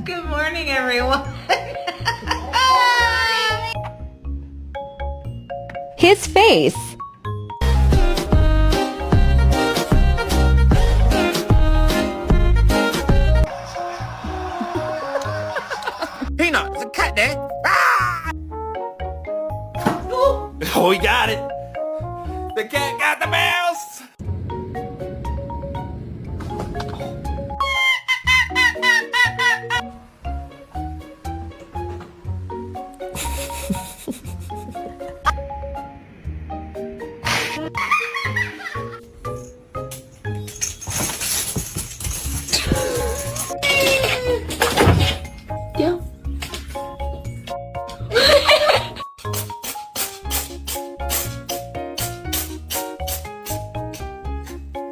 Good morning, everyone. His face. Peanut, there's a cat there. Ah! Oh, he got it. The cat got the man.